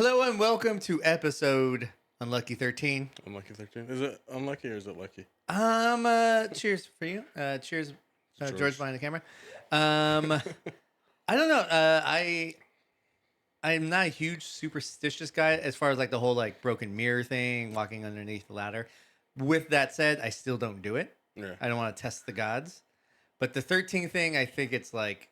Hello and welcome to episode Unlucky 13. Unlucky 13. Is it unlucky or is it lucky? Cheers for you. Cheers, George. George behind the camera. I don't know. I'm not a huge superstitious guy as far as like the whole like broken mirror thing, walking underneath the ladder. With that said, I still don't do it. Yeah. I don't want to test the gods. But the 13 thing, I think it's like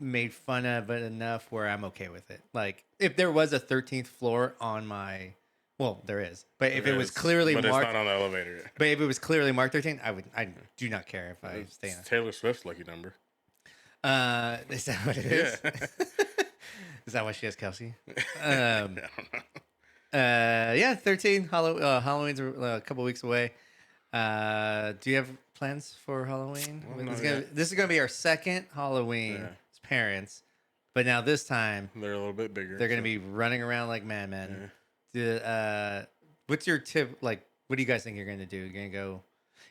made fun of it enough where I'm okay with it. Like if there was a 13th floor on my, well, there is. But if it was clearly but marked, it's not on the elevator. but if it was clearly marked 13, I do not care if I stay on. It's Taylor Swift's lucky number. Is that what it is? Yeah. Is that why she has Kelsey? I don't know. Yeah, 13. Halloween's a couple weeks away. Do you have plans for Halloween? Well, This is gonna be our second Halloween as parents, but now this time They're a little bit bigger. they're gonna be running around like madmen. What's your tip? Like, what do you guys think you're gonna do? You're gonna go?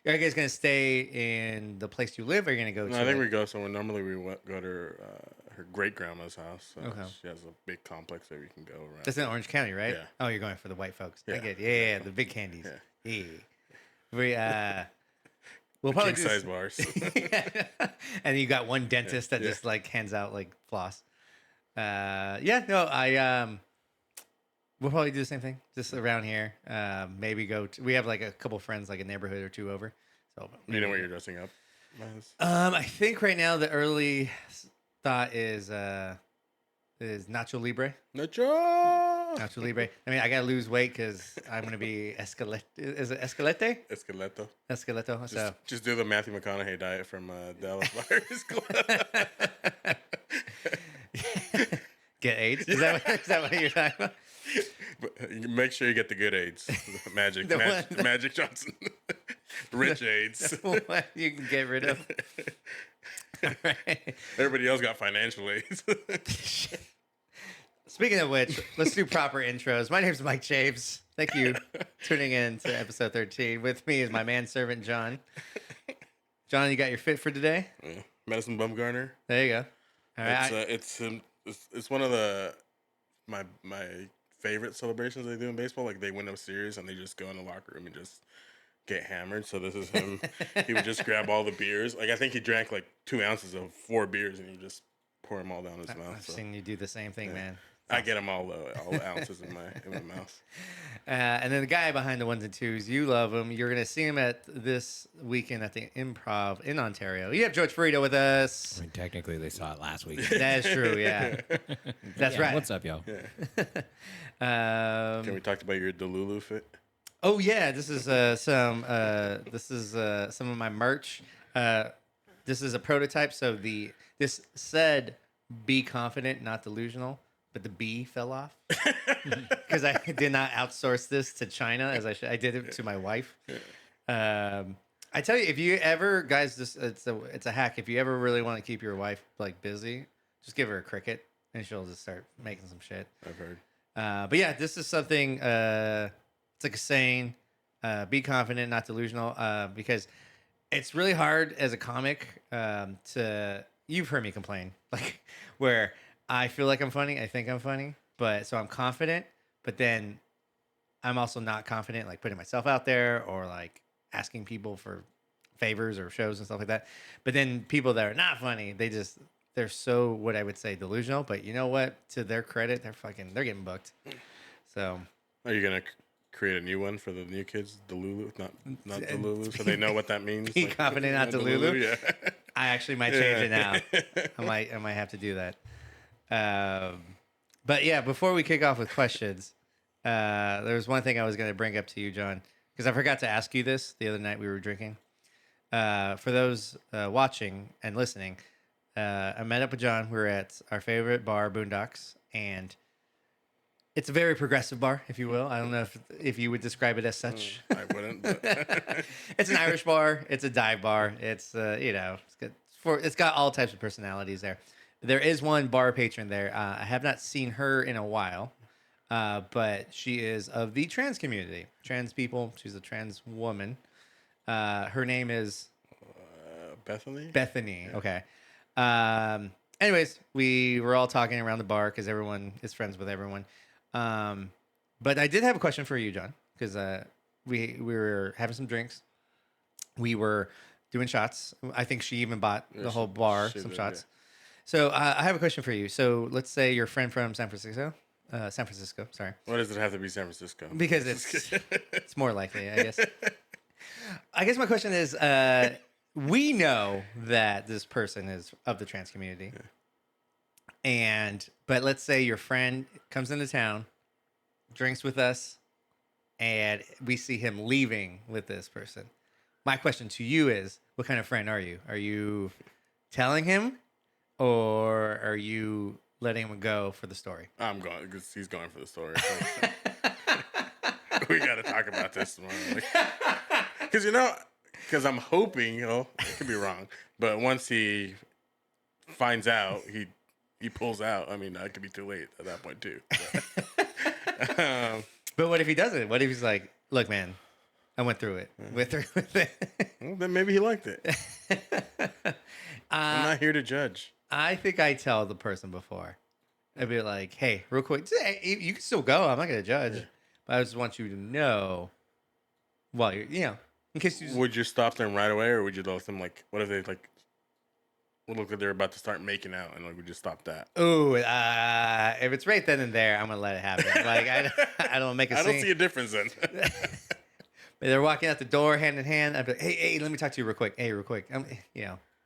Are you guys gonna stay in the place you live? Or are you gonna go? No, I think we go somewhere. Normally we go to her great grandma's house. So Okay. She has a big complex that we can go around. That's in Orange County, right? Yeah. Oh, you're going for the white folks. I Yeah. get it. Yeah, the big candies. Yeah. Yeah. We'll probably King do size bars. And you got one dentist that Yeah. just like hands out like floss. We'll probably do the same thing just around here. Maybe we have like a couple friends, like a neighborhood or two over. So You know what you're dressing up as? I think right now the early thought is Nacho Libre. Nacho Libre. I mean, I gotta lose weight because I'm gonna be Escalete. Is it Escalete? Esqueleto. Esqueleto. Just do the Matthew McConaughey diet from Dallas Buyers Club. Get AIDS? Is that what you're talking about? But make sure you get the good AIDS. Magic Johnson. Rich AIDS. What you can get rid of. All right. Everybody else got financial AIDS. Speaking of which, let's do proper intros. My name's Mike James. Thank you for tuning in to episode 13. With me is my manservant, John. John, you got your fit for today? Yeah. Madison Bumgarner. There you go. All right. It's one of my favorite celebrations they do in baseball. Like they win a series and they just go in the locker room and just get hammered. So this is him. He would just grab all the beers. Like I think he drank like 2 ounces of 4 beers and he just pour them all down his mouth. I've seen you do the same thing, man. I get them all the ounces in my mouth. And then the guy behind the ones and twos, you love him. You're going to see him at this weekend at the Improv in Ontario. You have George Ferrito with us. I mean, technically, they saw it last week. That is true, yeah. That's right. What's up, y'all? Can we talk about your Delulu fit? Oh yeah, this is some of my merch. This is a prototype. So this said, "Be confident, not delusional." But the B fell off because I did not outsource this to China as I should. I did it to my wife. I tell you, if you ever, guys, it's a hack. If you ever really want to keep your wife like busy, just give her a Cricut and she'll just start making some shit. I've heard. But yeah, this is something. It's like a saying: "Be confident, not delusional." Because it's really hard as a comic to. You've heard me complain, like where I feel like I'm funny. I think I'm funny, but so I'm confident, but then I'm also not confident, like putting myself out there or like asking people for favors or shows and stuff like that. But then people that are not funny, they're so, what I would say, delusional. But you know what? To their credit, they're getting booked. So Are you gonna create a new one for the new kids? Delulu, not Delulu, so they know what that means. Be confident, not Delulu. Yeah. I actually might change it now. I might have to do that. But yeah, before we kick off with questions, there was one thing I was going to bring up to you, John, because I forgot to ask you this the other night we were drinking. For those watching and listening, I met up with John. We were at our favorite bar, Boondocks, and it's a very progressive bar, if you will. I don't know if you would describe it as such. I wouldn't. But It's an Irish bar. It's a dive bar. It's it's got all types of personalities there. There is one bar patron there. I have not seen her in a while, but she is of the trans community. Trans people. She's a trans woman. Her name is Bethany. Bethany. Yeah. Okay. Anyways, we were all talking around the bar because everyone is friends with everyone. But I did have a question for you, John, because we were having some drinks. We were doing shots. I think she even bought the whole bar she some did, shots. So I have a question for you. So let's say your friend from San Francisco, sorry, Why does it have to be San Francisco? because it's more likely, I guess. I guess my question is, we know that this person is of the trans community, but let's say your friend comes into town, drinks with us, and we see him leaving with this person. My question to you is, what kind of friend are you? Are you telling him, or are you letting him go for the story? I'm going because he's going for the story. We got to talk about this tomorrow. Because because I'm hoping, it could be wrong, but once he finds out, he pulls out. I mean, that could be too late at that point too. But what if he doesn't? What if he's like, look, man, I went through it. Went through with it. Well, then maybe he liked it. I'm not here to judge. I think I tell the person before. I'd be like, hey, real quick, you can still go. I'm not going to judge. But I just want you to know, well, in case you... Would you stop them right away, or would you let them, what if they, would look like they're about to start making out, and, would you stop that? Ooh, if it's right then and there, I'm going to let it happen. I don't make a scene. I don't see a difference then. They're walking out the door hand in hand. I'd be like, hey, let me talk to you real quick. Hey, real quick.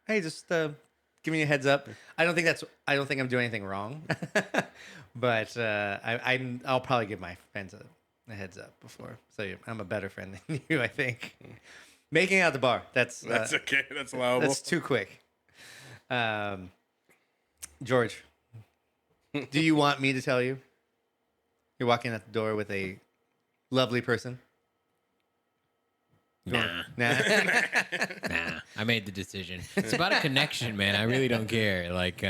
Hey, just giving you a heads up. I don't think I'm doing anything wrong. But I'll probably give my friends a heads up before. So I'm a better friend than you, I think. Making out the bar. That's okay. That's allowable. That's too quick. George, do you want me to tell you? You're walking out the door with a lovely person. Nah. Nah. Nah. I made the decision. It's about a connection, man. I really don't care.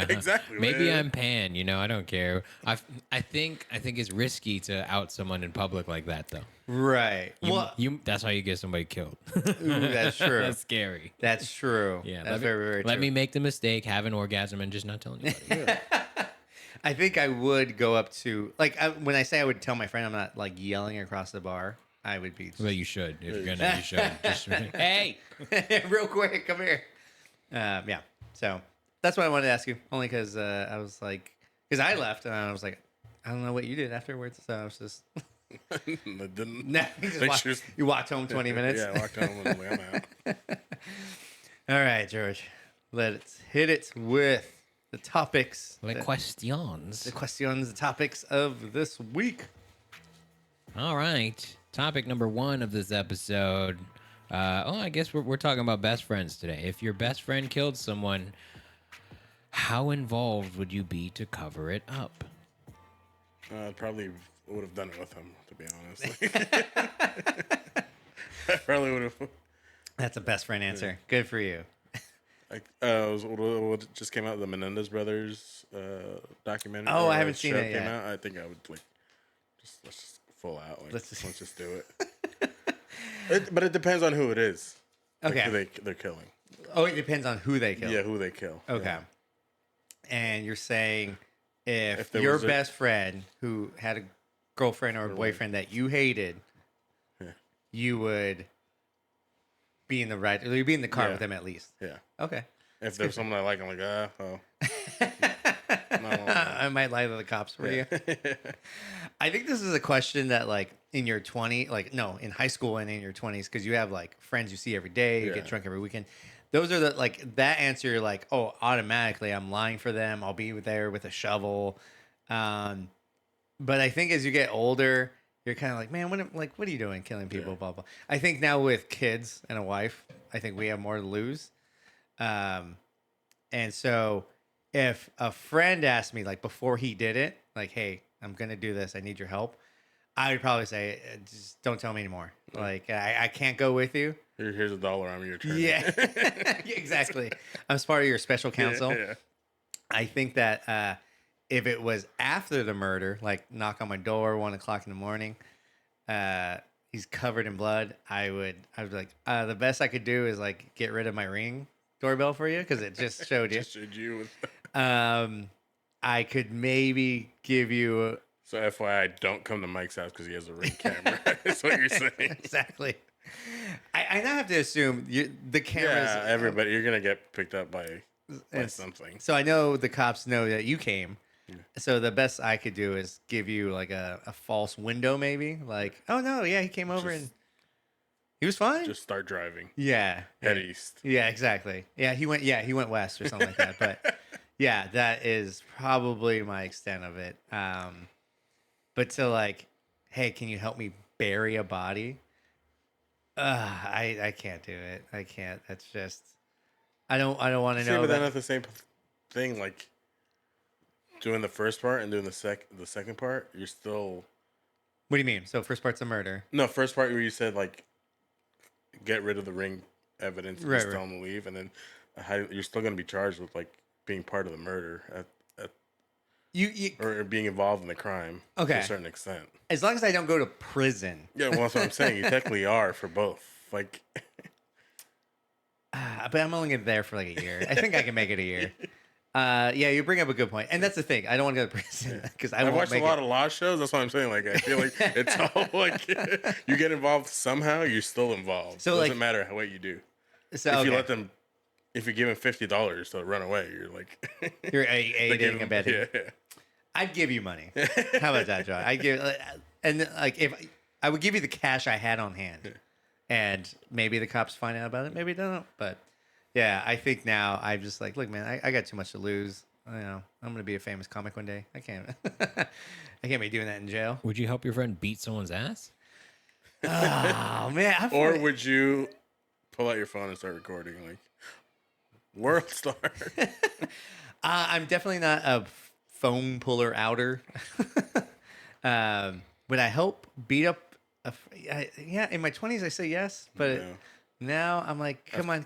Exactly. Maybe man. I'm pan. I don't care. I think it's risky to out someone in public like that, though. Right. That's how you get somebody killed. Ooh, that's true. That's scary. That's true. Yeah. That's very true. Let me make the mistake, have an orgasm, and just not tell anybody. I think I would go up to when I say I would tell my friend, I'm not yelling across the bar. I would be. Well, you should. If you're gonna, you should. Just, hey, real quick, come here. Yeah. So that's what I wanted to ask you. Only because I was because I left and I was like, I don't know what you did afterwards. So I was just. You walked home 20 minutes. Yeah, I walked home and I'm out. All right, George. Let's hit it with the topics. the questions. The topics of this week. All right. Topic number 1 of this episode. I guess we're talking about best friends today. If your best friend killed someone, how involved would you be to cover it up? Probably would have done it with him, to be honest. I probably would have. That's a best friend answer. Good for you. What just came out, the Menendez Brothers documentary. Oh, I haven't seen it yet. I think I would let's just full out. Let's just do it. But it depends on who it is. Okay. Who they're killing. Oh, it depends on who they kill. Yeah, who they kill. Okay. Yeah. And you're saying if there your was best friend who had a girlfriend or a boyfriend that you hated, you would be in the right, or you'd be in the car with them at least. Yeah. Okay. If there's someone I like, I'm like, oh. I might lie to the cops for you. I think this is a question that in your 20s, in high school and in your 20s, because you have friends you see every day, you get drunk every weekend. Those are that answer. You're like, oh, automatically I'm lying for them. I'll be there with a shovel. But I think as you get older, you're kind of like, man, what are you doing? Killing people, blah, blah. I think now with kids and a wife, I think we have more to lose. And so if a friend asked me before he did it, hey, I'm going to do this. I need your help. I would probably say, just don't tell me anymore. I can't go with you. Here's $1. I'm your attorney. Yeah, exactly. I'm part of your special counsel. Yeah. I think that if it was after the murder, knock on my door, 1:00 in the morning, he's covered in blood, I would be like, the best I could do is get rid of my Ring doorbell for you because it just showed you. Just showed you. I could maybe give you So FYI, don't come to Mike's house because he has a ring camera. That's what you're saying. Exactly. I now have to assume the cameras. Yeah, everybody, you're gonna get picked up by and something. So I know the cops know that you came. So the best I could do is give you like a false window, maybe. Like, oh no, yeah, he came over and he was fine. Just start driving. Yeah. Head east. Yeah, exactly. Yeah, he went west or something like that. But yeah, that is probably my extent of it. But to like, hey, can you help me bury a body? I can't do it. I can't. That's just I don't want to know. But then at the same thing, like doing the first part and doing the second part, you're still. What do you mean? So first part's a murder. No, first part where you said like, get rid of the ring evidence and Right, just tell them to leave, and then you're still gonna be charged with like being part of the murder or being involved in the crime to a certain extent. As long as I don't go to prison. Yeah, well, that's what I'm saying. You technically are for both. Like, but I'm only there for like a year. I think I can make it a year. Yeah, you bring up a good point, and that's the thing. I don't want to go to prison because I've watched a lot of law shows. That's what I'm saying. Like, I feel like it's all like you get involved somehow, you're still involved. So it doesn't matter what you do. So if you let them, if you give them $50 to run away, you're like you're aiding and abetting. Yeah. I'd give you money. How about that, John? I give, and like if I would give you the cash I had on hand, and maybe the cops find out about it, maybe they don't. But yeah, I think now I'm just like, look, man, I got too much to lose. I'm gonna be a famous comic one day. I can't, I can't be doing that in jail. Would you help your friend beat someone's ass? Oh man! Or would you pull out your phone and start recording like world star? I'm definitely not a phone puller outer. Would I help beat up? Yeah, in my 20s I say yes, but now I'm like, come on.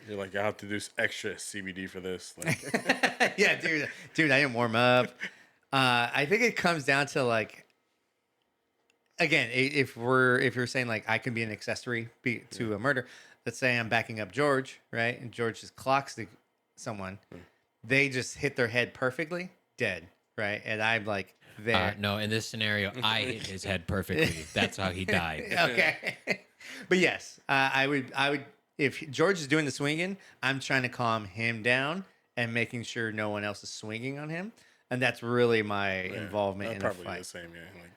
You're like, I have to do extra CBD for this. Like, yeah, dude, I didn't warm up. I think it comes down to like, again, if you're saying like I can be an accessory to a murder, let's say I'm backing up George, right, and George just clocks someone, they just hit their head perfectly, dead, right, and I'm like there. No, in this scenario, I hit his head perfectly. That's how he died. Okay, but yes, I would if George is doing the swinging, I'm trying to calm him down and making sure no one else is swinging on him, and that's really my involvement in a fight. Probably the same, yeah. Like,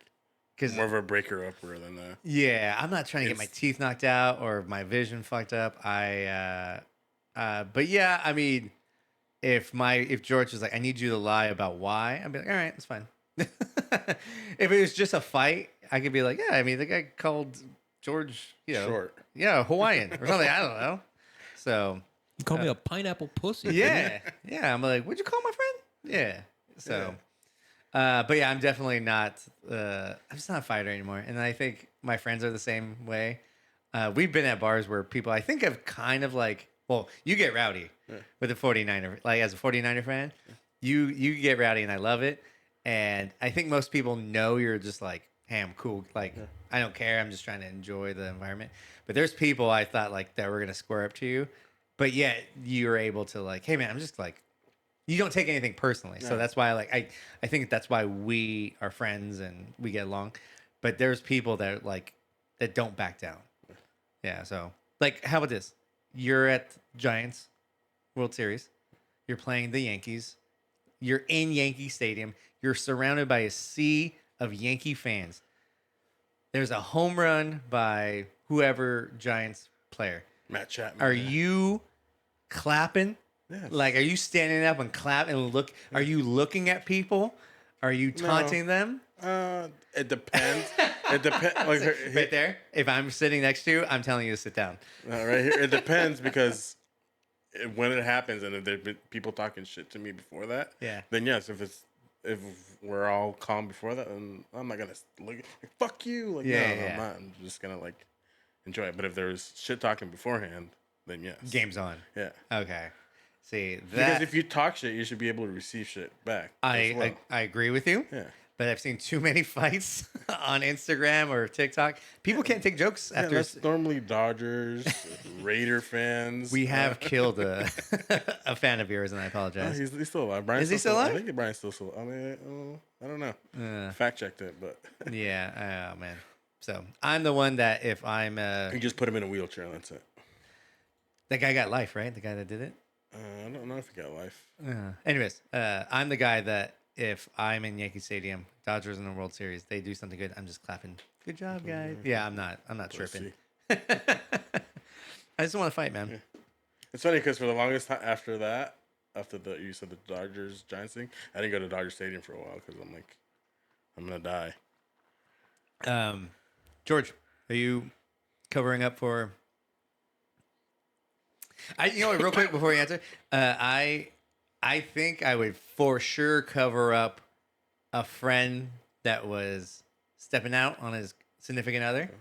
because more of a breaker upper than that. Yeah, I'm not trying to get my teeth knocked out or my vision fucked up. But yeah, I mean, if George was like, I need you to lie about why, I'd be like, all right, it's fine. If it was just a fight, I could be like, yeah, I mean, the guy called George, short, Hawaiian or something. I don't know. So you call me a pineapple pussy. Yeah, yeah. I'm like, what'd you call my friend? Yeah. So. But yeah, I'm definitely not. I'm just not a fighter anymore, and I think my friends are the same way. We've been at bars where people, I think, have kind of like, well, you get rowdy with a 49er, like as a 49er fan, you get rowdy, and I love it. And I think most people know you're just like, hey, I'm cool. Like I don't care. I'm just trying to enjoy the environment. But there's people I thought like that were gonna square up to you, but yet you're able to like, hey man, I'm just like. You don't take anything personally. So that's why I think that's why we are friends and we get along. But there's people that that don't back down. Yeah, so like how about this? You're at Giants World Series. You're playing the Yankees. You're in Yankee Stadium. You're surrounded by a sea of Yankee fans. There's a home run by whoever Giants player. Matt Chapman. Are you clapping? Yes. Like, are you standing up and clap and look? Are you looking at people? Are you taunting them? It depends. It depends. Like right there. If I'm sitting next to you, I'm telling you to sit down. Right here. It depends because when it happens and if there's been people talking shit to me before that, then yes. If we're all calm before that, then I'm not gonna look like fuck you. Like I'm not. I'm just gonna like enjoy it. But if there's shit talking beforehand, then yes. Game's on. Yeah. Okay. See that because if you talk shit, you should be able to receive shit back. I agree with you. Yeah. but I've seen too many fights on Instagram or TikTok. People can't take jokes Yeah, after. that's normally Dodgers, Raider fans. We have killed a fan of yours, and I Oh, apologize. he's still alive. Brian's Is he still alive? I think Brian's still. I mean, I don't know. Fact checked it, but Yeah, oh man. So I'm the one that if I'm you just put him in a wheelchair and that's it. that guy got life, right? The guy that did it. I don't know if he got life. Anyways, I'm the guy that if I'm in Yankee Stadium, Dodgers in the World Series, they do something good, I'm just clapping. Good job, guys. Yeah, I'm not tripping. I just want to fight, man. Yeah. It's funny because for the longest time after that, you said the Dodgers Giants thing, I didn't go to Dodger Stadium for a while because I'm like, I'm gonna die. George, are you covering up for? Real quick before you answer, I think I would for sure cover up a friend that was stepping out on his significant other.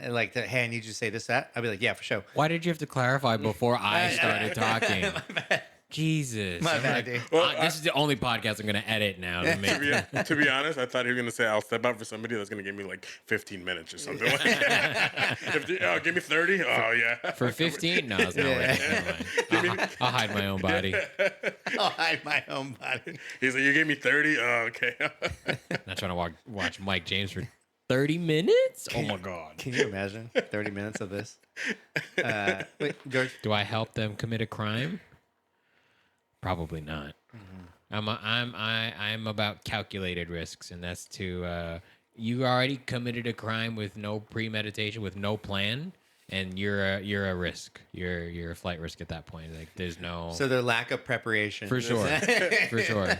Like, hey, I need you to say this, that. I'd be like, yeah, for sure. Why did you have to clarify before I started talking? My bad. Jesus. My I'm bad, like, dude. this is the only podcast I'm going to edit now. To make To be honest, I thought he was gonna say I'll step out for somebody that's gonna give me like 15 minutes or something. Like that. Give me 30. Oh yeah. For 15? No, it's not worth it. Never mind. I'll hide my own body. I'll hide my own body. He's like, you gave me 30. Oh, okay. Not trying to watch Mike James for 30 minutes? Oh my God. Can you imagine 30 minutes of this? Wait, George. Do I help them commit a crime? Probably not. I'm about calculated risks, and that's to you already committed a crime with no premeditation, with no plan, and you're a risk. You're a flight risk at that point. Like there's no So their lack of preparation. for sure, for sure.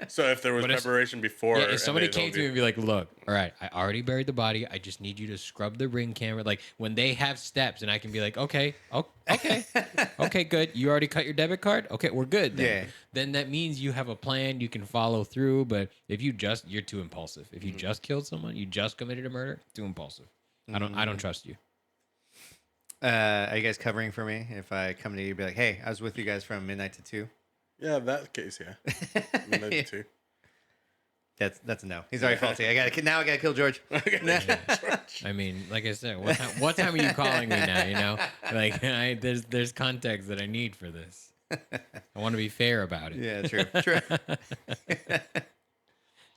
So if there was preparation before, Yeah, if somebody and they came to me and be like, "Look, all right, I already buried the body. I just need you to scrub the ring camera." Like when they have steps, and I can be like, "Okay, okay, good. You already cut your debit card. Okay, we're good." Then. Yeah. Then that means you have a plan. You can follow through. But if you're too impulsive. If you just killed someone, you just committed a murder. Too impulsive. I don't trust you. Are you guys covering for me if I come to you and be like, hey, I was with you guys from midnight to 2? Yeah, that case, yeah. Midnight to 2. That's a no. He's already faulty. I gotta kill George. I mean, like I said, what time are you calling me now? You know, like there's context that I need for this. I want to be fair about it. Yeah, true.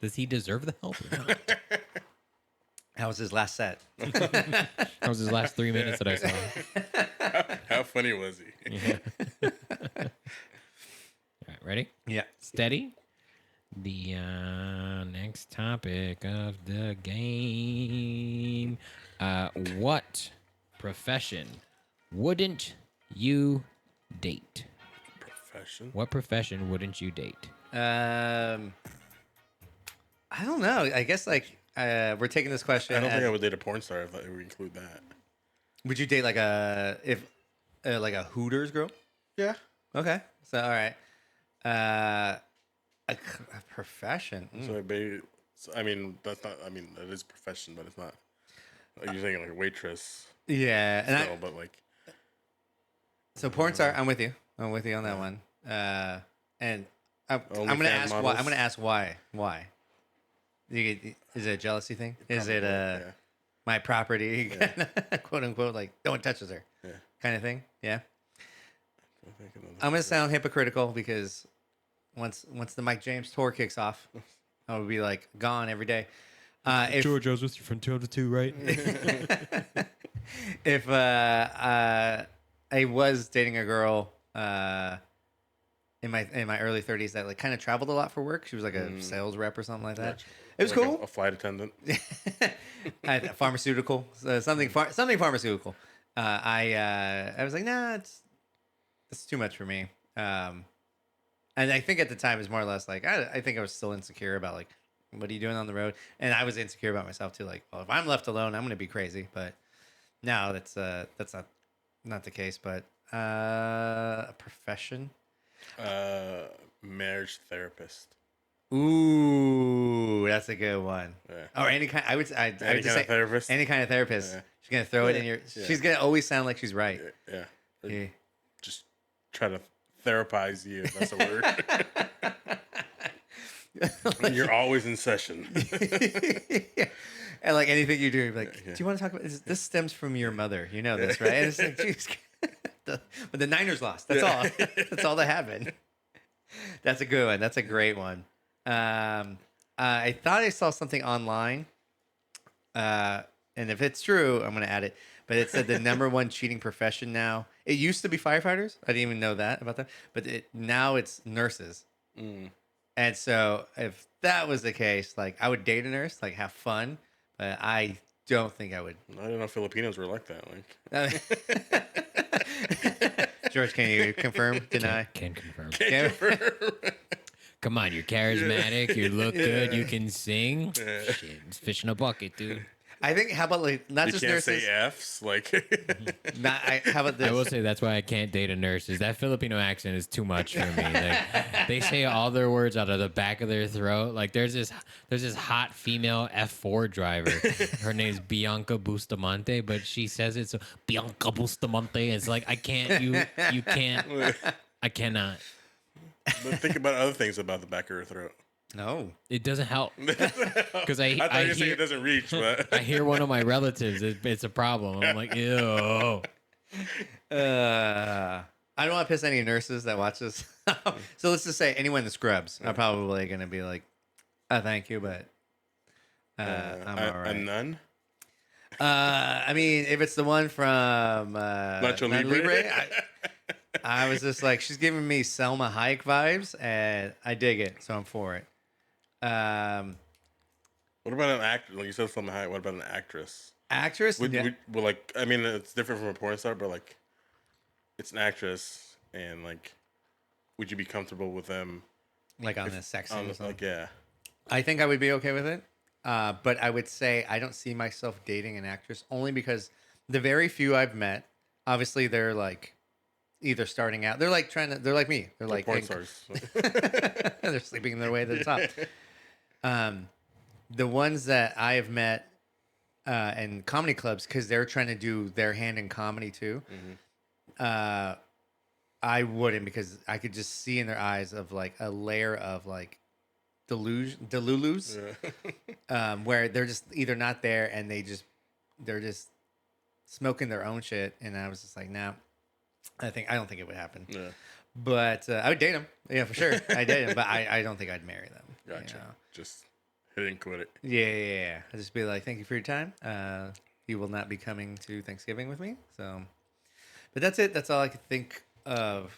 Does he deserve the help or not? That was his last set. That was his last 3 minutes that I saw. How funny was he? Yeah. All right, ready? Yeah. Steady. The next topic of the game. What profession wouldn't you date? Profession? What profession wouldn't you date? I don't know. I guess we're taking this question. I don't think I would date a porn star if we include that. Would you date like a Hooters girl? Yeah. Okay. So all right. A profession. I mean, that's not. I mean, that is profession, but it's not. Like, you're thinking like a waitress. Yeah, and still, but like. So porn star. I'm with you. I'm with you on that one. And I'm gonna ask why. I'm gonna ask why. Why? Is it a jealousy thing? Is it my property, quote unquote, like no one touches her, kind of thing? Yeah. I'm gonna sound hypocritical because once the Mike James tour kicks off, I would be like gone every day. George, I was with you from 12 to 2, right? If I was dating a girl in my early 30s that like kind of traveled a lot for work, she was like a sales rep or something like that. Gotcha. It was like cool. A flight attendant. Pharmaceutical, something pharmaceutical. I was like, nah, it's too much for me. And I think at the time it was more or less like I think I was still insecure about like what are you doing on the road, and I was insecure about myself too. Like, well, if I'm left alone, I'm gonna be crazy. But now that's not the case. But a profession, marriage therapist. Ooh, that's a good one. Yeah. Or any kind. I would just say therapist. any kind of therapist. Yeah. She's gonna throw it in your. Yeah. She's gonna always sound like she's right. Yeah. Yeah. Just try to therapize you. If that's a word. You're always in session. And like anything you do, like, Yeah. do you want to talk about this? Stems from your mother, you know this, right? And it's like, geez, but the Niners lost. That's all. That's all that happened. That's a good one. That's a great one. I thought I saw something online, and if it's true, I'm going to add it. But it said the number one cheating profession now. It used to be firefighters. I didn't even know that about that. But now it's nurses. Mm. And so if that was the case, like I would date a nurse, like have fun, but I don't think I would. I didn't know Filipinos were like that. Like, George, can you confirm, deny? Can confirm. can't confirm. Come on, you're charismatic. You look good. You Yeah. can sing. Yeah. Shit, it's fish in a bucket, dude. I think how about like not You just can't nurses? say F's. Like, How about this? I will say that's why I can't date a nurse. Is that Filipino accent is too much for me. Like, they say all their words out of the back of their throat. Like there's this hot female F4 driver. Her name's Bianca Bustamante, but she says it's Bianca Bustamante. It's like I can't. You can't. I cannot. but think about other things about the back of her throat. No. It doesn't help because I thought you were saying hear it doesn't reach, but I hear one of my relatives. It's a problem. I'm like, ew. I don't want to piss any nurses that watch this. So let's just say anyone in the scrubs. I'm probably going to be like, thank you, but I'm all right. a nun. I mean, if it's the one from Nacho Nacho Libre? I was just like, she's giving me Selma Hayek vibes, and I dig it, so I'm for it. What about an actor? Like you said, something high. What about an actress? Actress? Yeah. Well, like, I mean, it's different from a porn star, but like, it's an actress, and like, would you be comfortable with them? Like on the sex scene or something? Like, yeah. I think I would be okay with it. But I would say I don't see myself dating an actress only because the very few I've met, obviously they're like either starting out. They're like they're like me. They're like porn stars. they're sleeping their way to the top. The ones that I have met in comedy clubs, because they're trying to do their hand in comedy too. Mm-hmm. I wouldn't, because I could just see in their eyes of like a layer of like delulus, Yeah. where they're just either not there and they're just smoking their own shit. And I was just like, nah, I don't think it would happen. Yeah. But I would date them, yeah, for sure. I date them, but I don't think I'd marry them. Gotcha. You know? Just hit it and quit it. Yeah. I'd just be like, thank you for your time. You will not be coming to Thanksgiving with me. So, but that's it. That's all I could think of.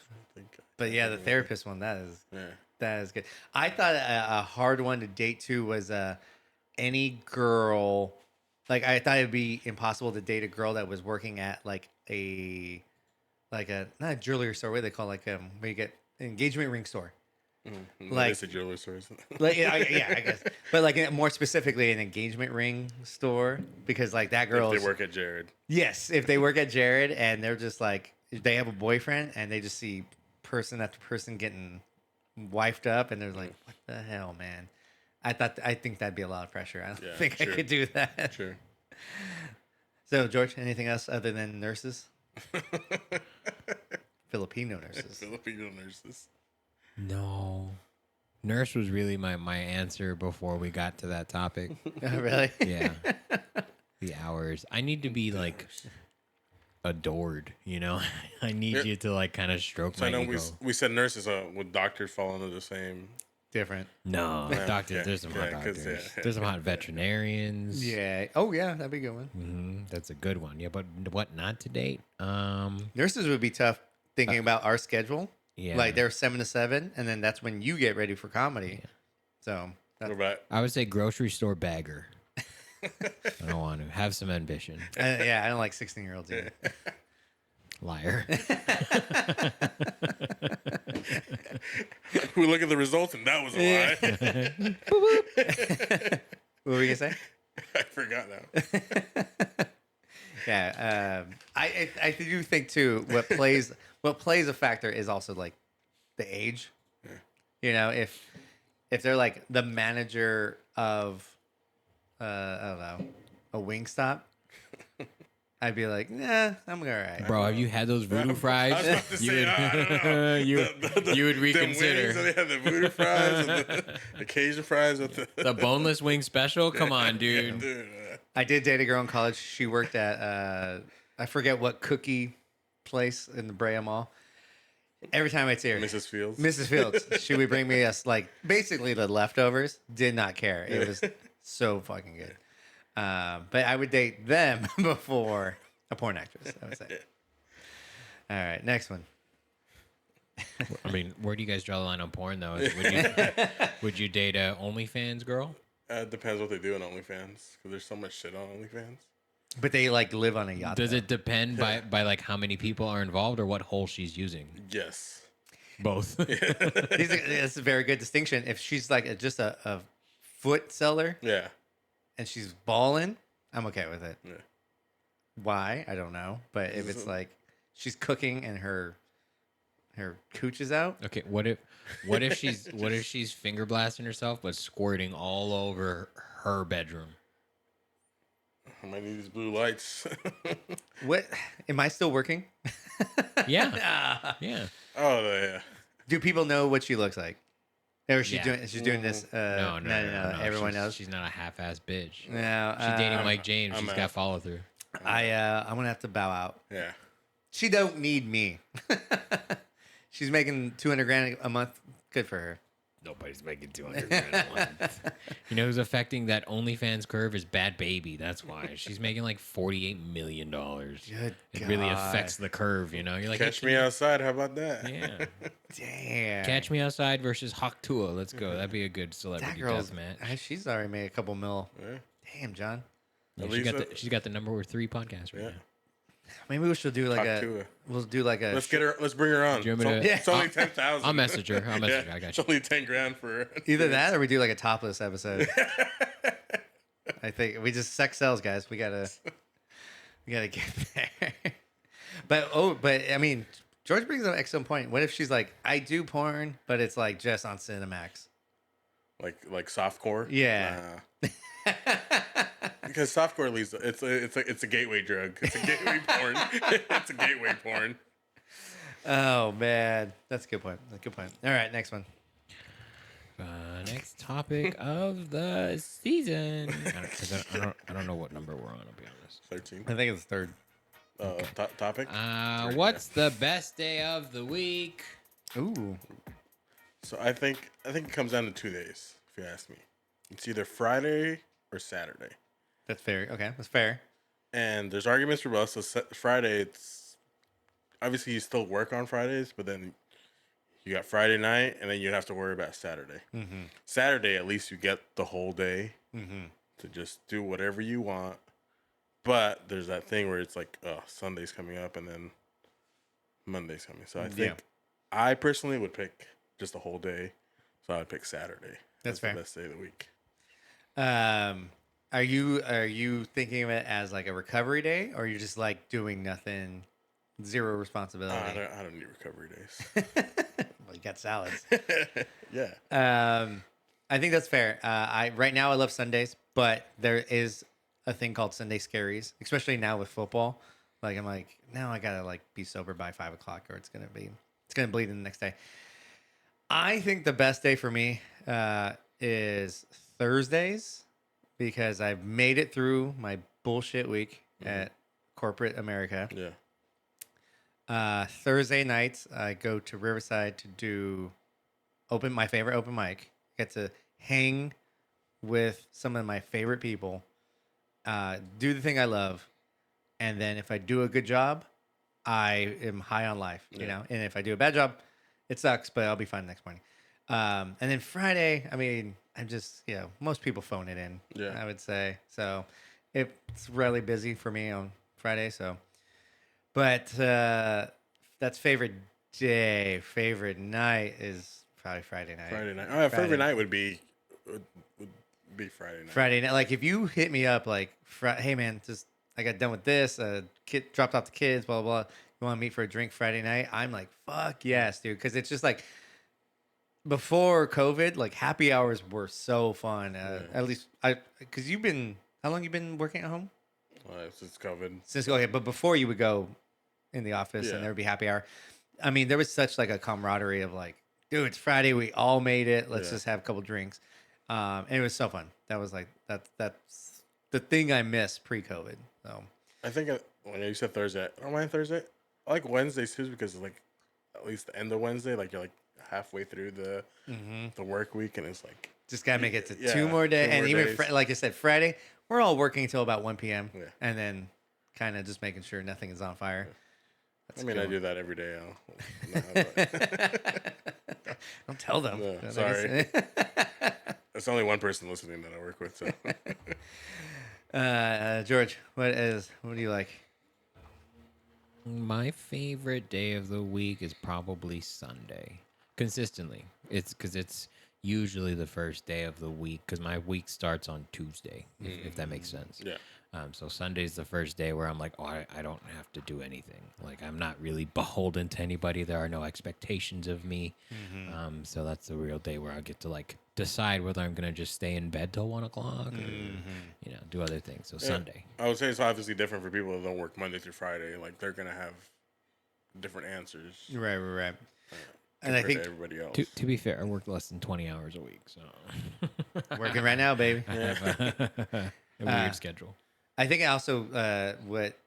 But yeah, the therapist one, that is good. I thought a hard one to date too was any girl. Like, I thought it'd be impossible to date a girl that was working at like a not a jewelry store. What do they call where you get an engagement ring store? Like, it's a jewelry store. Like, yeah, I guess. But like more specifically, an engagement ring store, because like that girl. If they work at Jared. Yes, if they work at Jared and they're just like they have a boyfriend and they just see person after person getting wifed up and they're like, what the hell, man? I think that'd be a lot of pressure. I don't think I could do that. Sure. So, George, anything else other than nurses? Filipino nurses. Filipino nurses. No. Nurse was really my answer before we got to that topic. Really? Yeah. The hours. I need to be like adored, you know? I need you to like kind of stroke So my I know ego. we said nurses. Would doctors fall under the same? Different. No, Yeah, doctors. okay. There's some hot Yeah, 'cause, doctors. yeah. There's some hot veterinarians. Yeah. Oh, yeah. That'd be a good one. That's a good one. Yeah, but what not to date? Nurses would be tough thinking about our schedule. Yeah. Like they're 7 to 7, and then that's when you get ready for comedy. So What about? I would say grocery store bagger. I don't want to have some ambition. yeah, I don't like 16-year-olds either. Liar. We look at the results, and that was a lie. What were you gonna say? I forgot now. Yeah, I do think too. What plays a factor is also like the age. Yeah. You know, if they're like the manager of I don't know, a Wingstop, I'd be like, nah, I'm all right. Bro, have you had those voodoo fries? I was about to say, I don't know. You would Them reconsider. wings, and they had the voodoo fries, and the Cajun fries with The boneless wing special? Come on, dude. dude. I did date a girl in college. She worked at I forget what cookie place in the Brea Mall. Every time I'd see her, Mrs. Fields. Mrs. Fields, she would bring me us like basically the leftovers. Did not care. It was so fucking good. But I would date them before a porn actress, I would say. All right, next one. I mean, where do you guys draw the line on porn, though? Would you date a OnlyFans girl? It depends what they do on OnlyFans, because there's so much shit on OnlyFans. But they like live on a yacht. Does though. it depend by like how many people are involved or what hole she's using? Yes. Both. It's a very good distinction. If she's like just a foot seller Yeah. and she's balling, I'm okay with it. Yeah. Why? I don't know. But if it's like she's cooking and her cooch is out, Okay, what if she's finger blasting herself but squirting all over her bedroom? I might need these blue lights. what? Am I still working? Yeah. Yeah. Oh, yeah. Do people know what she looks like? Or she's Yeah. doing? She's doing this. No. Everyone knows. She's not a half-ass bitch. No, She's dating Mike James. I'm She's out. got follow through. I'm gonna have to bow out. Yeah. She don't need me. She's making 200 grand a month. Good for her. Nobody's making 200 grand a month. You know who's affecting that OnlyFans curve is Bad Baby. That's why she's making like $48 million. Good It really God. affects the curve. You know, you're like, Catch hey, me outside. How about that? Yeah. Damn. Catch Me Outside versus Hawk Tua. Let's go. That'd be a good That celebrity girl's. death match. She's already made a couple mil. Yeah. Damn, John. Yeah, Lisa- she's got the number 3 podcast right Yeah. now. Maybe we should do like Talk to her. We'll do like a. Let's get her. Let's bring her on. Do you want me So- to- Yeah. It's only 10,000. I'll message her. I got It's you. only 10 grand for Either that or we do like a topless episode. I think we just sex sells, guys. We gotta get there. but I mean, George brings up an excellent point. What if she's like, I do porn, but it's like just on Cinemax? like softcore. Yeah. Nah. Because softcore leads. It's a gateway drug. It's a gateway porn. It's a gateway porn. Oh man, that's a good point. That's a good point. All right, next one. Next topic of the season. I don't know what number we're on, to be honest. 13. I think it's third. Topic. What's the best day of the week? Ooh. So I think it comes down to 2 days. If you ask me, it's either Friday or Saturday. That's fair. Okay, that's fair. And there's arguments for both. So Friday, it's obviously you still work on Fridays, but then you got Friday night, and then you have to worry about Saturday. Mm-hmm. Saturday, at least you get the whole day Mm-hmm. to just do whatever you want. But there's that thing where it's like, oh, Sunday's coming up, and then Monday's coming. So I think I personally would pick just the whole day. So I would pick Saturday. That's fair. The best day of the week. Are you thinking of it as like a recovery day, or you're just like doing nothing, zero responsibility? I don't need recovery days. Well, you got salads. Yeah. I think that's fair. Right now I love Sundays, but there is a thing called Sunday scaries, especially now with football. Like I'm like, now I gotta like be sober by 5 o'clock, or it's gonna bleed in the next day. I think the best day for me is Thursdays, because I've made it through my bullshit week at corporate America. Yeah. Thursday nights, I go to Riverside to do my favorite open mic. Get to hang with some of my favorite people, do the thing I love, and then if I do a good job, I am high on life, you know. And if I do a bad job, it sucks, but I'll be fine next morning. And then Friday, I mean, I'm just, most people phone it in. Yeah. I would say so. It's really busy for me on Friday, so. But that's favorite day. Favorite night is probably Friday night. Friday night. Oh, favorite night would be Friday night. Friday night. Like if you hit me up like, hey man, just I got done with this. Kid dropped off the kids. Blah blah blah. You want to meet for a drink Friday night? I'm like, fuck yes, dude. Because it's just like before COVID, like happy hours were so fun. At least because how long you been working at home? Since COVID. Since okay, but before you would go in the office Yeah. and there would be happy hour. I mean, there was such like a camaraderie of like, dude, it's Friday, we all made it. Let's Yeah. just have a couple drinks. And it was so fun. That was like that's the thing I miss pre-COVID. So I think when you said Thursday, I don't mind Thursday. I like Wednesdays too because like at least the end of Wednesday, like you're like halfway through the work week, and it's like just gotta make it to Yeah, 2 more days. two And more even days. like I said, Friday, we're all working until about 1 p.m. Yeah. And then kind of just making sure nothing is on fire. That's I a mean, good I one. do that every day. But Don't tell them. No, Like I sorry. said. it's only one person listening that I work with. So George, what do you like? my favorite day of the week is probably Sunday. Consistently, it's because it's usually the first day of the week because my week starts on Tuesday, if that makes sense. yeah, So Sunday's the first day where I'm like, oh, I don't have to do anything. Like I'm not really beholden to anybody. There are no expectations of me. So that's the real day where I get to like decide whether I'm gonna just stay in bed till 1 o'clock or do other things. So Sunday. I would say it's obviously different for people that don't work Monday through Friday. Like they're gonna have different answers Right. And compared I think to everybody else. To be fair, I work less than 20 hours a week, so working right now, baby. I have a weird schedule. I think also what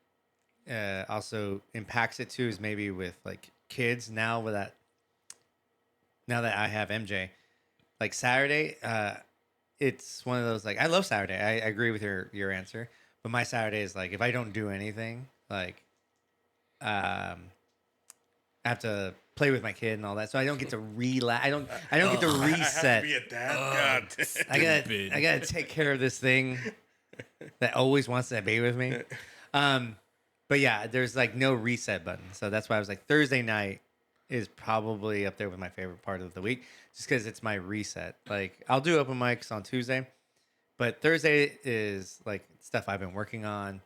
also impacts it too is maybe with like kids now that I have MJ, like Saturday, it's one of those like I love Saturday. I agree with your answer, but my Saturday is like if I don't do anything, like I have to play with my kid and all that, so I don't get to relax. I don't get to I have reset. to be a dad. God damn. I gotta take care of this thing that always wants to be with me. But yeah, there's like no reset button. So that's why I was like Thursday night is probably up there with my favorite part of the week, just because it's my reset. Like I'll do open mics on Tuesday, but Thursday is like stuff I've been working on,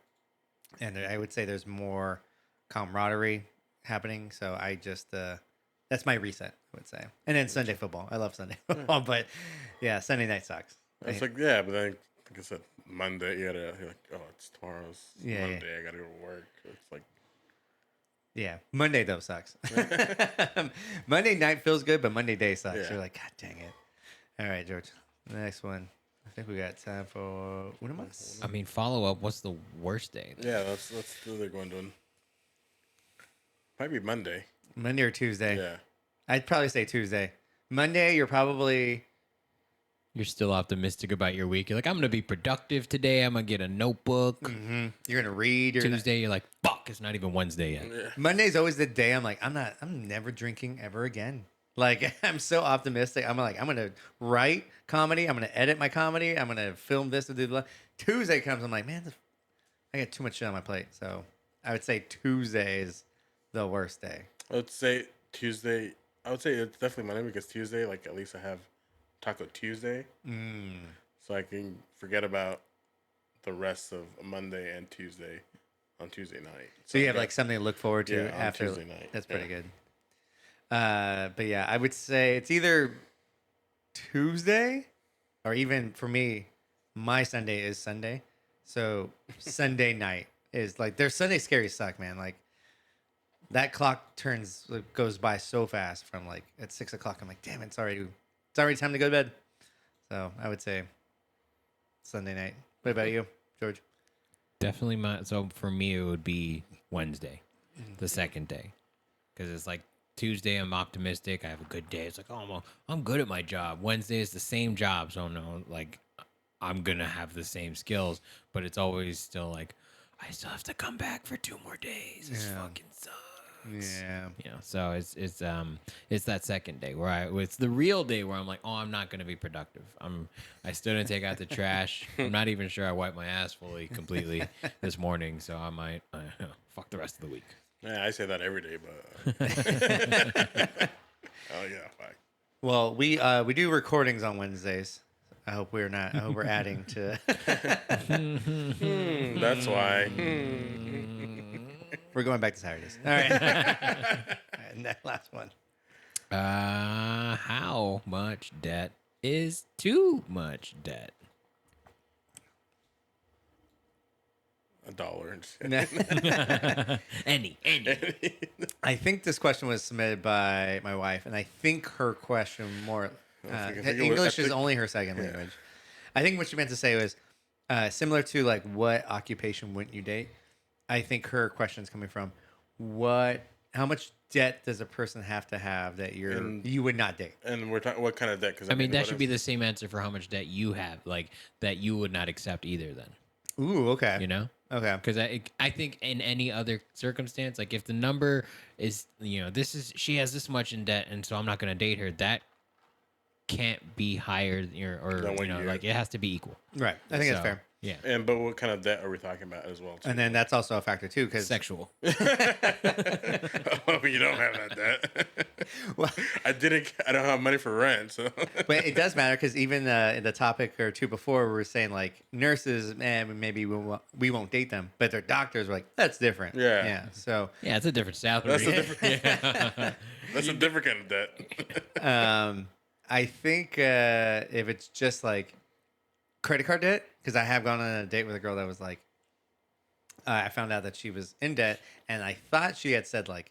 and I would say there's more camaraderie happening. So I just that's my reset, I would say. And then Sunday football. I love Sunday football, but yeah, Sunday night sucks. It's like yeah, but then like I said, Monday you're like, oh, it's tomorrow's Monday. I gotta go to work. It's like yeah, Monday though sucks. Monday night feels good, but Monday day sucks. Yeah. You're like, God dang it. All right, George. The next one. I think we got time for una más. I mean, follow up. What's the worst day? yeah, that's the other one doing. Might be Monday. Monday or Tuesday. Yeah. I'd probably say Tuesday. Monday, you're probably You're still optimistic about your week. You're like, I'm gonna be productive today. I'm gonna get a notebook. you're gonna read. Tuesday, you're like, fuck, it's not even Wednesday yet. Yeah. Monday's always the day I'm like, I'm never drinking ever again. Like I'm so optimistic. I'm like, I'm gonna write comedy. I'm gonna edit my comedy. I'm gonna film this and do that. Tuesday comes. I'm like, man, I got too much shit on my plate. So I would say Tuesday is the worst day. I would say Tuesday. I would say it's definitely Monday because Tuesday, like at least I have Taco Tuesday, so I can forget about the rest of Monday and Tuesday on Tuesday night. So you I have got- like something to look forward to Yeah, on after Tuesday night. That's pretty Yeah. good. But yeah, I would say it's either Tuesday or even for me, my Sunday is Sunday. So Sunday night is like their Sunday scaries suck, man. Like that clock goes by so fast from like at 6 o'clock. I'm like, damn, it's already time to go to bed. So I would say Sunday night. What about you, George? Definitely so for me it would be Wednesday, the second day, because it's like Tuesday I'm optimistic, I have a good day. It's like, oh, I'm good at my job. Wednesday is the same job, so no, like I'm gonna have the same skills, but it's always still like I still have to come back for 2 more days. This Yeah. fucking sucks. Yeah. So it's that second day where it's the real day where I'm like, oh, I'm not gonna be productive. I still didn't take out the trash. I'm not even sure I wiped my ass completely this morning, so I might fuck the rest of the week. Yeah, I say that every day, but oh yeah, fuck. Well, we do recordings on Wednesdays. I hope we're adding to. That's why. We're going back to Saturdays. All right. All right, and that last one. How much debt is too much debt? $1. Just No. Any. I think this question was submitted by my wife, and I think her question more I think it was- English I is think- only her second language. I think what she meant to say was similar to like what occupation wouldn't you date? I think her question is coming from how much debt does a person have to have that you would not date? And we're talking what kind of debt? Because I mean, that should be the same answer for how much debt you have, like that you would not accept either. Then, Ooh, okay. you know, Okay. because I think in any other circumstance, like if the number is, she has this much in debt, and so I'm not going to date her. That can't be higher, or Than what you- like it has to be equal. Right. I think that's So, fair. Yeah. But what kind of debt are we talking about as well? Too? And then that's also a factor too, because Sexual. Oh, you don't have that debt. well, I don't have money for rent, so. but it does matter because even in the topic or two before, we were saying like nurses, maybe we won't date them, but they're doctors. We're like, that's different. Yeah. Yeah. So Yeah, it's a different salary. That's a different. That's a different kind of debt. I think if it's just like credit card debt, because I have gone on a date with a girl that was like, I found out that she was in debt, and I thought she had said like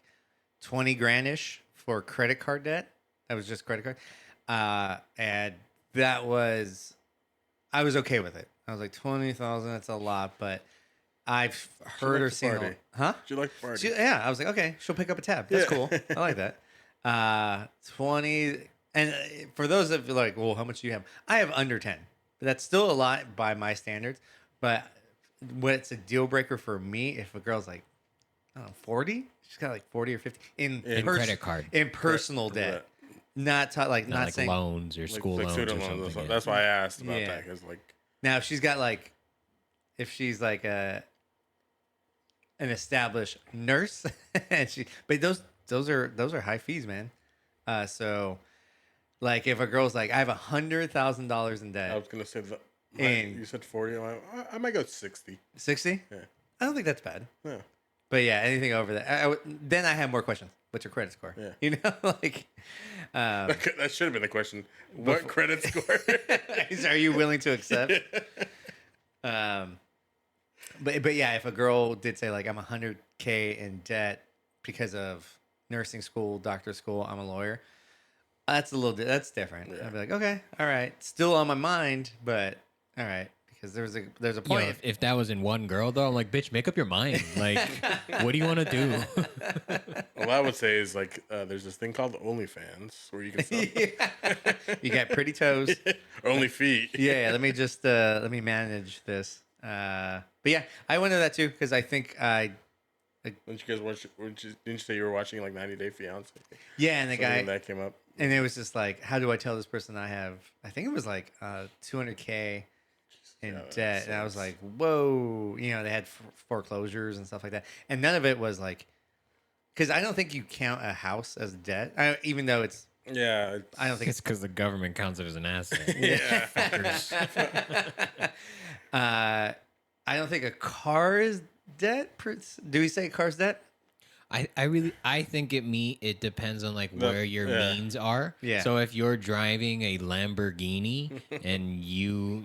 20 grandish for credit card debt. That was just credit card, and I was okay with it. I was like 20,000. That's a lot, but I've heard or likes to seen, party. huh? Do you like to party? Yeah, I was like, okay, she'll pick up a tab. That's Yeah. cool. I like that. 20, and for those of you like, well, how much do you have? I have under 10, but that's still a lot by my standards. But what's a deal breaker for me if a girl's like, I don't know, 40? She's got like 40 or 50 in credit card. in personal debt, not Not not like saying loans or school like loans or student something. loans. Yeah. That's why I asked about Yeah. that. Because now if she's got like, if she's like an established nurse, and but those are high fees, man. So, like, if a girl's like, I have $100,000 in I debt, was gonna say that. And- You said 40. I might go 60. 60, Yeah. I don't think that's bad. Yeah. But yeah, anything over that, then I have more questions. What's your credit score? Yeah. You know, like, That should have been the question. What credit score? are you willing to accept? But yeah, if a girl did say like I'm 100K in debt because of nursing school, doctor school, I'm a lawyer, that's that's different. Yeah. I'd be like, okay, all right, still on my mind, but all right, because there's a You point. know, if that was in one girl though, I'm like, bitch, make up your mind. Like, what do you want to do? All I would say is like, there's this thing called OnlyFans where you can sell Yeah. You got pretty toes. only feet. Yeah, let me just let me manage this. But yeah, I went to that too because I think Didn't you guys watch? Didn't you say you were watching like 90 Day Fiance? and the So guy when that came up. and it was just like, how do I tell this person I think it was like 200K in Yeah, that debt, and I was like, whoa, they had foreclosures and stuff like that, and none of it was like, because I don't think you count a house as debt, even though it's. Yeah. I don't think It's because the government counts it as an asset. Yeah. I don't think a car is debt. Do we say car's debt? I think it depends on like where your means are. Yeah. So if you're driving a Lamborghini and you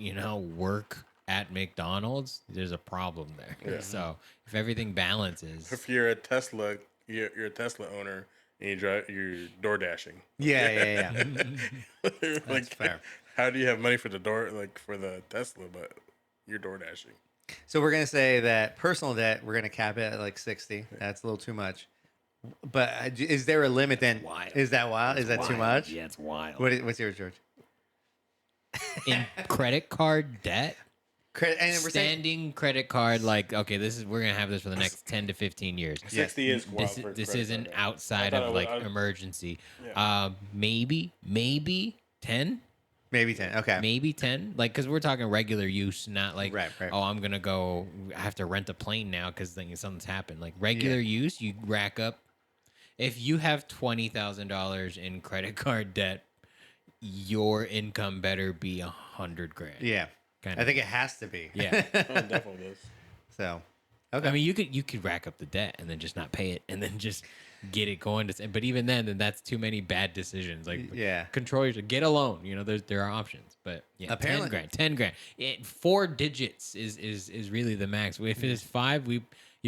work at McDonald's, there's a problem there. Yeah. So if everything balances, If you're a Tesla, you're a Tesla owner and you're door dashing. Yeah. Like, fair. how do you have money for the Tesla, but you're door dashing? So we're gonna say that personal debt, we're gonna cap it at like 60. That's a little too much. But is there a limit then? wild. Is that wild? Is that too much? Yeah, it's wild. What's yours, George? In credit card debt, Credit, and we're saying standing credit card, like, okay, we're gonna have this for the next 10 to 15 years. 60 is wild. This, for this credit isn't card. outside I thought of it like was- emergency. Yeah. Maybe 10. maybe 10. Okay. Maybe 10, like, because we're talking regular use, not like, Right. oh, I'm gonna go, I have to rent a plane now because something's happened. Like regular use, you rack up. If you have $20,000 in credit card debt, your income better be $100,000. Yeah. Kind I of. think it has to be. Yeah. Oh, it definitely is. So, Okay. I mean, you could rack up the debt and then just not pay it and then just get it going. But even then that's too many bad decisions. Like, Yeah. control your, get a loan. You know, there are options. But yeah, Apparently- 10 grand. 4 digits is really the max. If it is 5, you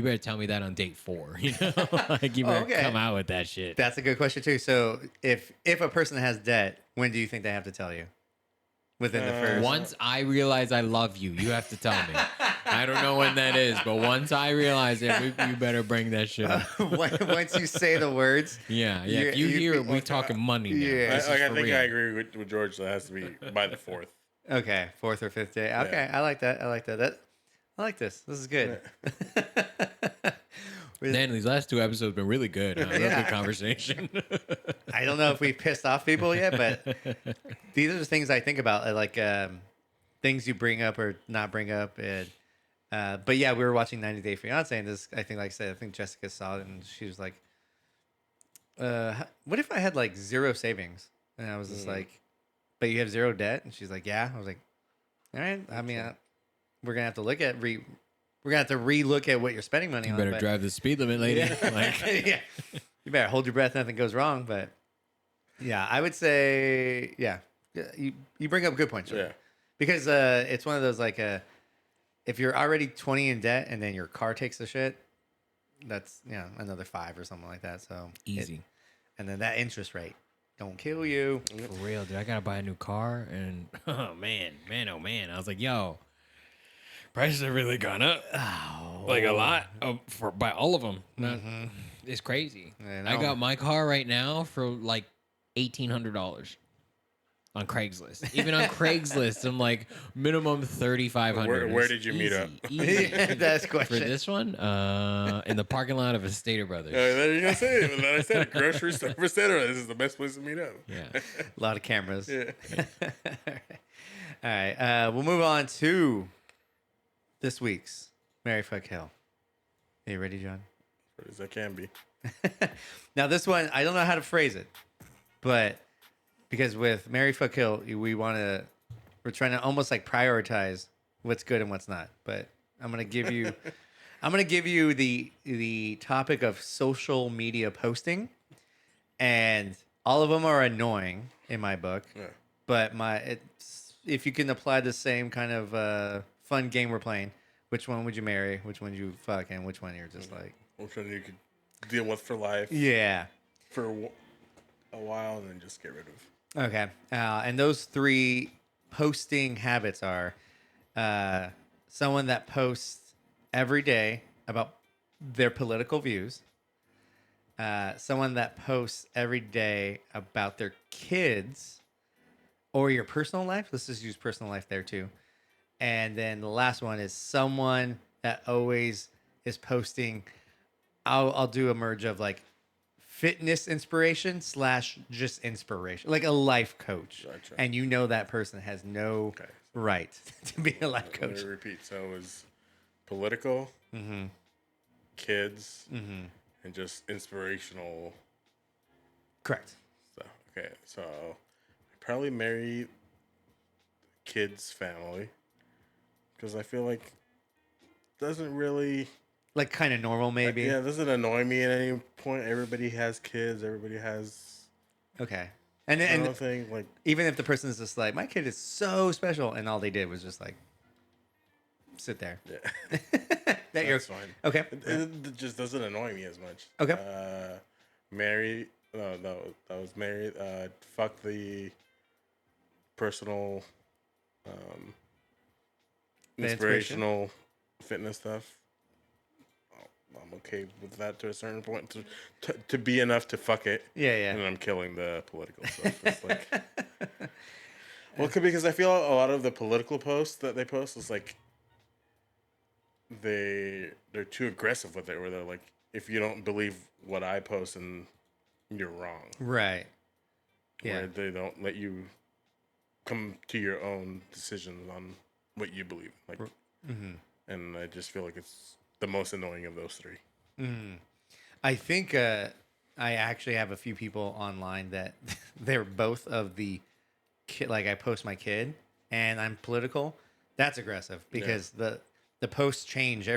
better tell me that on date 4. You know, like you better okay. come out with that shit. That's a good question too. So if a person has debt, when do you think they have to tell you? Within the first. Once I realize I love you, you have to tell me. I don't know when that is, but once I realize it, you better bring that shit up. Once you say the words. Yeah. If you hear it, we talking money now. Yeah. This is I for think real. I agree with George. That has to be by the 4th. Okay, 4th or 5th day. Okay, I like that. I like this. This is good. Dan, these last 2 episodes been really good. Huh? Real Yeah. good conversation. I don't know if we've pissed off people yet, but these are the things I think about, like things you bring up or not bring up. And but yeah, we were watching 90 Day Fiance, and this, I think, like I said, I think Jessica saw it, and she was like, "What if I had like 0 savings?" And I was just like, "But you have 0 debt?" And she's like, "Yeah." I was like, "All right. I mean, we're gonna have to look at we're gonna have to relook at what you're spending money You on." better but- drive the speed limit, lady. Yeah. Like, Yeah. You better hold your breath. Nothing goes wrong. But yeah, I would say, yeah, you bring up good points. Right? Yeah. Because it's one of those like, if you're already 20 in debt and then your car takes the shit, that's, another 5 or something like that. So easy. and then that interest rate don't kill you. For real, dude. I gotta buy a new car, and oh man. I was like, yo, prices have really gone up, like a lot by all of them. It's crazy. I know. I got my car right now for like $1,800 on Craigslist. Even on Craigslist, I'm like minimum $3,500. Where did you meet up? Easy. That's the For question. this one, in the parking lot of a Stater Brothers. There you go. Say it. Then I said a grocery store for Santa. This is the best place to meet up. Yeah. A lot of cameras. Yeah. All right. We'll move on to this week's Mary Fuck Kill. Are you ready, John? As I can be. Now, this one, I don't know how to phrase it, but because with Mary Fuck Kill, we're trying to almost like prioritize what's good and what's not. But I'm gonna give you, the topic of social media posting, and all of them are annoying in my book. Yeah. But if you can apply the same kind of fun game we're playing, which one would you marry? Which one would you fuck? And which one you're just like, Which one you could deal with for life yeah. for a while and then just get rid of. Okay. And those 3 posting habits are someone that posts every day about their political views, someone that posts every day about their kids or your personal life. Let's just use personal life there too. And then the last one is someone that always is posting. I'll do a merge of like fitness inspiration / just inspiration, like a life coach. Gotcha. And that person has no right to be a life Let coach. me repeat. So it was political, kids, and just inspirational Correct. stuff. Okay, so I probably marry kids' family because I feel like it doesn't really. Like kind of normal, maybe. Yeah, it doesn't annoy me at any point. Everybody has kids. Everybody has. Okay. And I and don't think like even if the person is just like, my kid is so special, and all they did was just like sit there. yeah, That you're that's fine. okay. It just doesn't annoy me as much. Okay. Marry. No, that was married. Fuck the personal, The inspiration? inspirational fitness stuff. I'm okay with that to a certain point. To be enough to fuck it. Yeah, And yeah. I'm killing the political stuff. It's like, well, because I feel a lot of the political posts that they post is like they're too aggressive with it, where they're like, if you don't believe what I post, and you're wrong. Right. Yeah. Where they don't let you come to your own decisions on what you believe. Like, and I just feel like it's the most annoying of those 3. I think I actually have a few people online that they're both of the kid. Like I post my kid and I'm political. That's aggressive because the posts change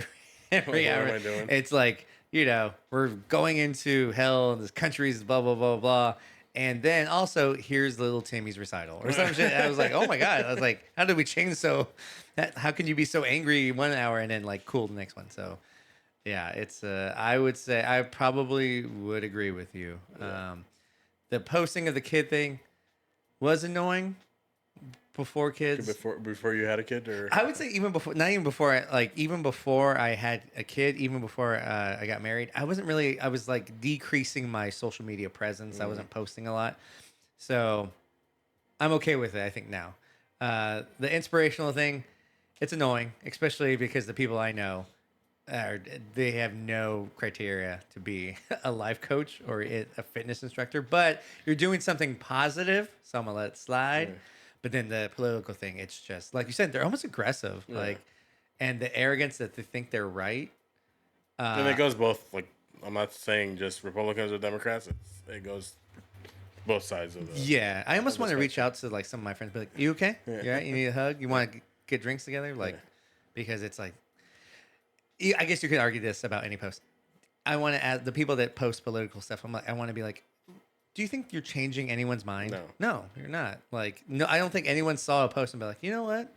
every What hour. am I doing? It's like, we're going into hell and this country's blah, blah, blah, blah. And then also, here's little Timmy's recital or some shit. I was like, oh my God. I was like, how did we change how can you be so angry 1 hour and then like cool the next one? So, yeah, it's, I would say, I probably would agree with you. Yeah. The posting of the kid thing was annoying before kids. Before you had a kid, or I would say even before, not even before, even before I had a kid, even before I got married, I was like decreasing my social media presence. I wasn't posting a lot. So I'm okay with it, I think now. The inspirational thing, it's annoying, especially because the people I know, they have no criteria to be a life coach or a fitness instructor, but you're doing something positive, so I'm going to let it slide. Yeah. But then the political thing, it's just like you said, they're almost aggressive, Yeah. like, and the arrogance that they think they're right. and it goes both. Like, I'm not saying just Republicans or Democrats. It goes both sides of the. Yeah, I almost the want to reach spectrum. out to like some of my friends, be like, "You okay? Yeah. You all right? You need a hug? You want to get drinks together?" Like, Yeah. because it's like, I guess you could argue this about any post. I want to add the people that post political stuff. I want to be like, do you think you're changing anyone's mind? No, you're not. Like, no, I don't think anyone saw a post and be like, you know what?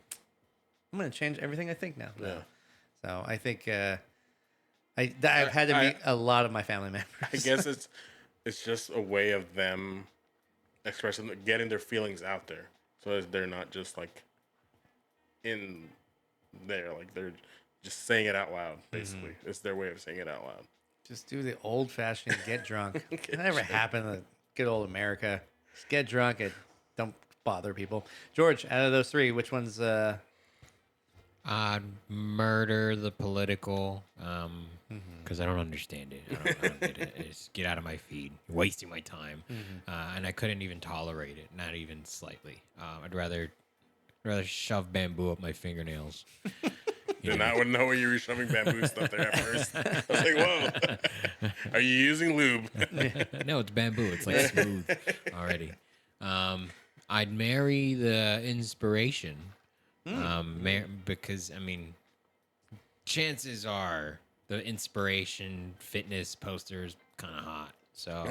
I'm gonna change everything I think now. No. Yeah. So I think I've had to meet a lot of my family members. I guess it's just a way of them expressing, getting their feelings out there, so that they're not just like in there, like they're just saying it out loud. Basically, it's their way of saying it out loud. Just do the old fashioned get drunk. Get That never happened in good old America. Just get drunk and don't bother people. George, out of those three, which one's I'd murder the political, because I don't understand it. I don't get it. It's get out of my feed. You're wasting my time, and I couldn't even tolerate it, not even slightly. I'd rather shove bamboo up my fingernails. Then I wouldn't know where you were shoving bamboo stuff there at first. I was like, whoa, are you using lube? No, it's bamboo. It's like smooth already. I'd marry the inspiration. Because I mean, chances are the inspiration fitness posters kind of hot, so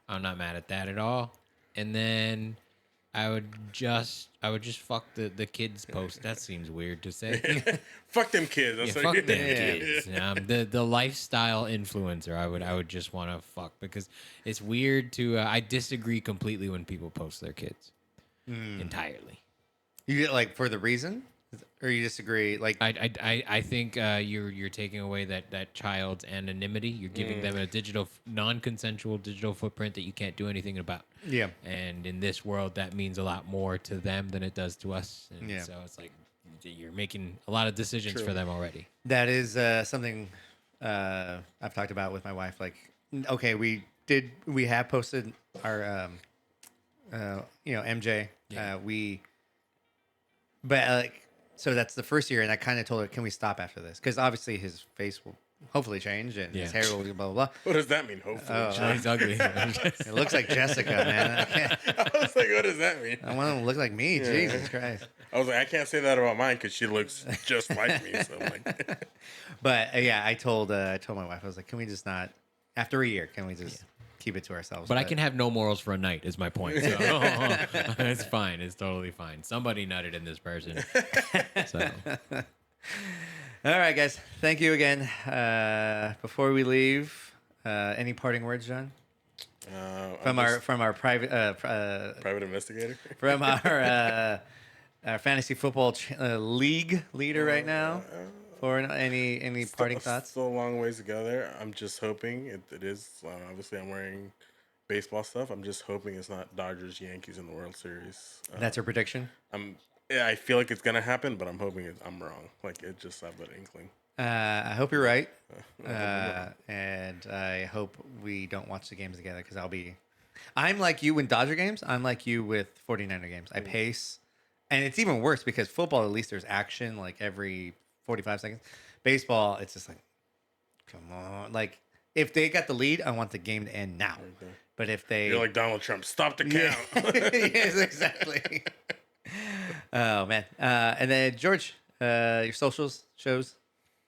I'm not mad at that at all. And then I would just fuck the kids post. That seems weird to say. Fuck them kids. That's Yeah, what fuck them you- kids. The lifestyle influencer. I would just want to fuck because it's weird to. I disagree completely when people post their kids entirely. you get like for the reason, or you disagree? Like, I think you're taking away that child's anonymity. You're giving them a non-consensual digital footprint that you can't do anything about. yeah, And in this world, that means a lot more to them than it does to us. And Yeah. so it's like you're making a lot of decisions True. for them already. that is something I've talked about with my wife. Like, okay, we have posted our MJ. Yeah. But so that's the first year, and I kind of told her, can we stop after this? Because obviously his face will hopefully change, and his Yeah. hair will be blah, blah, blah. What does that mean? Hopefully. Oh, he's ugly. It looks like Jessica, man. I was like, what does that mean? I want him to look like me. Jesus Christ. I was like, I can't say that about mine because she looks just like me. So I'm like, But yeah, I told my wife, I was like, can we just not, after a year, can we just keep it to ourselves? But I can have no morals for a night, is my point. So it's fine. It's totally fine. Somebody nutted in this person. So All right, guys. Thank you again. Before we leave, any parting words, John? From our private private investigator. from our fantasy football league leader right now. For any parting thoughts? Still a long ways to go there. I'm just hoping it is. Obviously, I'm wearing baseball stuff. I'm just hoping it's not Dodgers Yankees in the World Series. That's your prediction. I feel like it's gonna happen, but I'm hoping I'm wrong. Like it just have that inkling. I hope you're right, and I hope we don't watch the games together because I'm like you in Dodger games. I'm like you with 49er games. I pace, and it's even worse because football, at least there's action like every 45 seconds. Baseball, it's just like, come on. Like if they got the lead, I want the game to end now. Okay. But if they, You're like Donald Trump. Stop the count. yes, exactly. Oh man, and then George, your socials shows.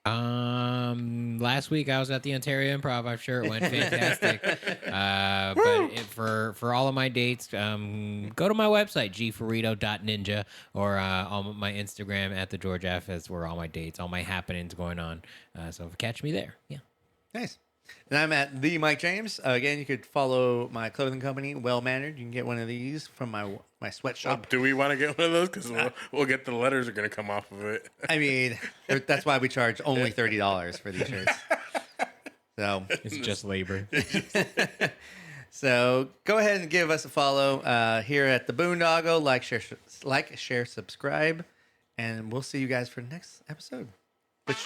Last week I was at the Ontario Improv. I'm sure it went fantastic. But for all of my dates, go to my website gfarito.ninja or on my Instagram at the George F. Is where all my dates, all my happenings going on. So catch me there. Yeah. Nice. And I'm at the Mike James. Again, you could follow my clothing company, Well Mannered. You can get one of these from my sweatshop. Do we want to get one of those? Because we'll get the letters are going to come off of it. I mean, that's why we charge only $30 for these shirts. So It's just labor. So go ahead and give us a follow here at the Boondoggle. Like, share, subscribe, and we'll see you guys for the next episode, which